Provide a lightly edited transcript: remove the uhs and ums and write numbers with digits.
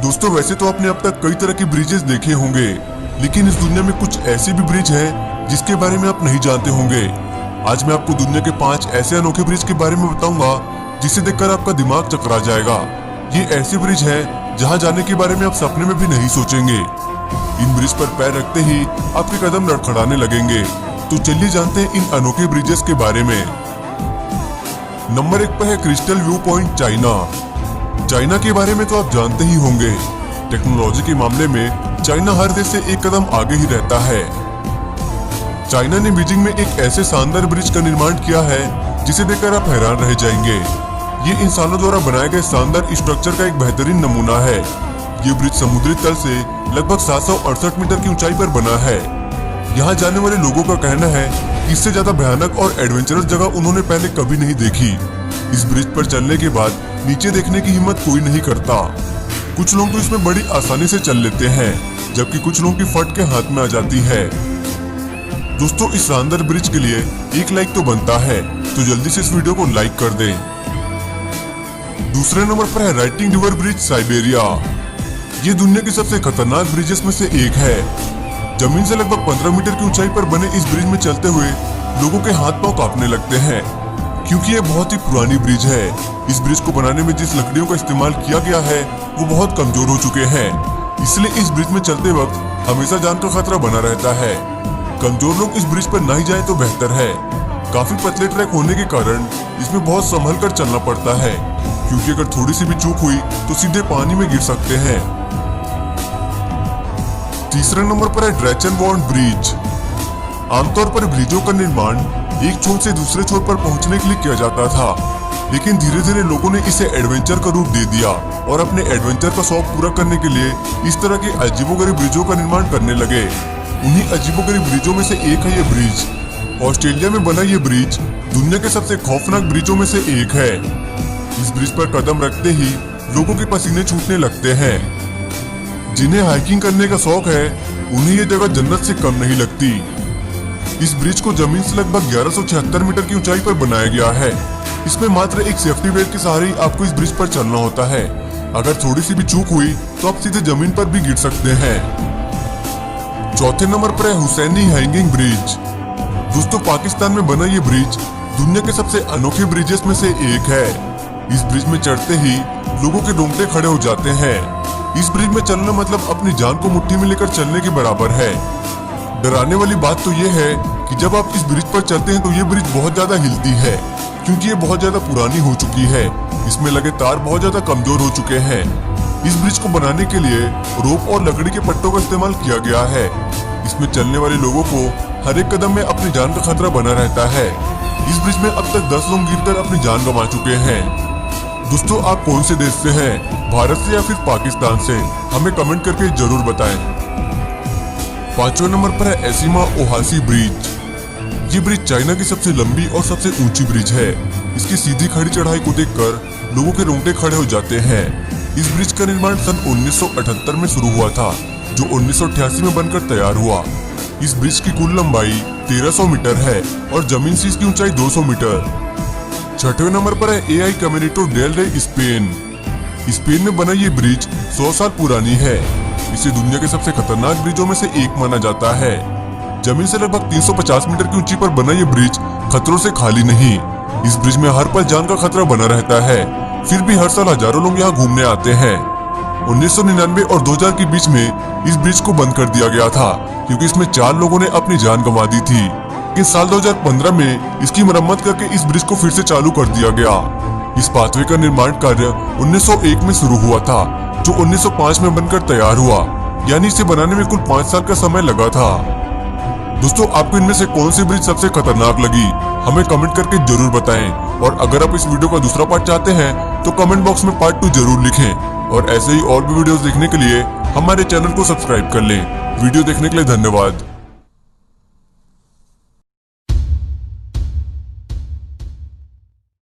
दोस्तों वैसे तो आपने अब तक कई तरह के ब्रिजेस देखे होंगे, लेकिन इस दुनिया में कुछ ऐसे भी ब्रिज हैं जिसके बारे में आप नहीं जानते होंगे। आज मैं आपको दुनिया के 5 ऐसे अनोखे ब्रिज के बारे में बताऊंगा जिसे देखकर आपका दिमाग चकरा जाएगा। ये ऐसे ब्रिज हैं जहां जाने के बारे में आप सपने में भी नहीं सोचेंगे। इन ब्रिज पर पैर रखते ही आपके कदम लड़खड़ाने लगेंगे। तो चलिए जानते हैं इन अनोखे ब्रिजेस के बारे में। नंबर 1 पर है crystal view point China. China के बारे में तो आप जानते ही होंगे। टेक्नोलॉजी के मामले में चाइना हर देश से एक कदम आगे ही रहता है। चाइना ने बीजिंग में एक ऐसे शानदार ब्रिज का निर्माण किया है जिसे देखकर आप हैरान रह जाएंगे। ये इंसानों द्वारा बनाए गए शानदार स्ट्रक्चर का एक बेहतरीन नमूना है। ये ब्रिज समुद्री तल से लगभग 768 मीटर की ऊंचाई पर बना है। यहाँ जाने वाले लोगों का कहना है कि इससे ज्यादा भयानक और एडवेंचरस जगह उन्होंने पहले कभी नहीं देखी। इस ब्रिज पर चलने के बाद नीचे देखने की हिम्मत कोई नहीं करता। कुछ लोग तो इसमें बड़ी आसानी से चल लेते हैं, जबकि कुछ लोगों की फट के हाथ में आ जाती है। दोस्तों इस शानदार ब्रिज के लिए एक लाइक तो बनता है, तो जल्दी से इस वीडियो को लाइक कर दें। दूसरे नंबर पर है राइटिंग रिवर ब्रिज साइबेरिया। ये दुनिया के सबसे खतरनाक ब्रिजेस में से एक है। जमीन से लगभग 15 मीटर की ऊंचाई पर बने इस ब्रिज में चलते हुए लोगों के हाथ पांव कांपने लगते हैं, क्योंकि ये बहुत ही पुरानी ब्रिज है। इस ब्रिज को बनाने में जिस लकड़ियों का इस्तेमाल किया गया है वो बहुत कमजोर हो चुके हैं, इसलिए इस ब्रिज में चलते वक्त हमेशा जान का खतरा बना रहता है। कमजोर लोग इस ब्रिज पर नहीं जाए तो बेहतर है। काफी पतले ट्रैक होने के कारण इसमें बहुत संभल कर चलना पड़ता है, क्योंकि अगर थोड़ी सी भी चूक हुई तो सीधे पानी में गिर सकते हैं। तीसरे नंबर पर है ड्रैचनबॉर्न ब्रिज। आमतौर पर ब्रिजों का निर्माण एक छोर से दूसरे छोर पर पहुंचने के लिए किया जाता था, लेकिन धीरे धीरे लोगों ने इसे एडवेंचर का रूप दे दिया और अपने एडवेंचर का शौक पूरा करने के लिए इस तरह के अजीबोगरीब ब्रिजों का निर्माण करने लगे। उन्हीं अजीबोगरीब ब्रिजों में से एक है ये ब्रिज। ऑस्ट्रेलिया में बना ये ब्रिज दुनिया के सबसे खौफनाक ब्रिजों में से एक है। इस ब्रिज पर कदम रखते ही लोगों के पसीने छूटने लगते हैं। जिन्हें हाइकिंग करने का शौक है उन्हें ये जगह जन्नत से कम नहीं लगती। इस ब्रिज को जमीन से लगभग 1176 मीटर की ऊंचाई पर बनाया गया है। इसमें मात्र एक सेफ्टी बेल्ट के सहारे ही आपको इस ब्रिज पर चलना होता है। अगर थोड़ी सी भी चूक हुई तो आप सीधे जमीन पर भी गिर सकते हैं। चौथे नंबर पर है हुसैनी हैंगिंग ब्रिज। दोस्तों पाकिस्तान में बना ये ब्रिज दुनिया के सबसे अनोखे ब्रिजेस में से एक है। इस ब्रिज में चढ़ते ही लोगों के रोंगटे खड़े हो जाते हैं। इस ब्रिज में चलना मतलब अपनी जान को मुट्ठी में लेकर चलने के बराबर है। डराने वाली बात तो ये है कि जब आप इस ब्रिज पर चलते हैं तो ये ब्रिज बहुत ज्यादा हिलती है, क्योंकि ये बहुत ज्यादा पुरानी हो चुकी है। इसमें लगे तार बहुत ज्यादा कमजोर हो चुके हैं। इस ब्रिज को बनाने के लिए रोप और लकड़ी के पट्टों का इस्तेमाल किया गया है। इसमें चलने वाले लोगों को हर एक कदम में अपनी जान का खतरा बना रहता है। इस ब्रिज में अब तक 10 लोग गिरकर अपनी जान गंवा चुके हैं। दोस्तों आप कौन से देश से हैं, भारत से या फिर पाकिस्तान से? हमें कमेंट करके जरूर बताएं। 5वें नंबर पर है एसिमा ओहासी ब्रिज। ये ब्रिज चाइना की सबसे लंबी और सबसे ऊंची ब्रिज है। इसकी सीधी खड़ी चढ़ाई को देखकर लोगों के रोंगटे खड़े हो जाते हैं। इस ब्रिज का निर्माण सन 1978 में शुरू हुआ था, जो 1988 में बनकर तैयार हुआ। इस ब्रिज की कुल लंबाई 1300 मीटर है और जमीन से इसकी ऊंचाई 200 मीटर। 6वें नंबर पर है एआई कैमिनिटो डेल रे स्पेन। स्पेन में बना ये ब्रिज 100 साल पुरानी है। इसे दुनिया के सबसे खतरनाक ब्रिजों में से एक माना जाता है। जमीन से लगभग 350 मीटर की ऊंचाई पर बना ये ब्रिज खतरों से खाली नहीं। इस ब्रिज में हर पल जान का खतरा बना रहता है, फिर भी हर साल हजारों लोग यहाँ घूमने आते हैं। 1999 और 2000 के बीच में इस ब्रिज को बंद कर दिया गया था, क्योंकि इसमें 4 लोगों ने अपनी जान गंवा दी थी। लेकिन साल 2015 में इसकी मरम्मत करके इस ब्रिज को फिर से चालू कर दिया गया। इस पाथवे का निर्माण कार्य 1901 में शुरू हुआ था, जो 1905 में बनकर तैयार हुआ, यानी इसे बनाने में कुल 5 साल का समय लगा था। दोस्तों आपको इनमें से कौन सी ब्रिज सबसे खतरनाक लगी, हमें कमेंट करके जरूर बताएं। और अगर आप इस वीडियो का दूसरा पार्ट चाहते हैं तो कमेंट बॉक्स में पार्ट 2 जरूर लिखें। और ऐसे ही और भी वीडियोस देखने के लिए हमारे चैनल को सब्सक्राइब कर लें। वीडियो देखने के लिए धन्यवाद।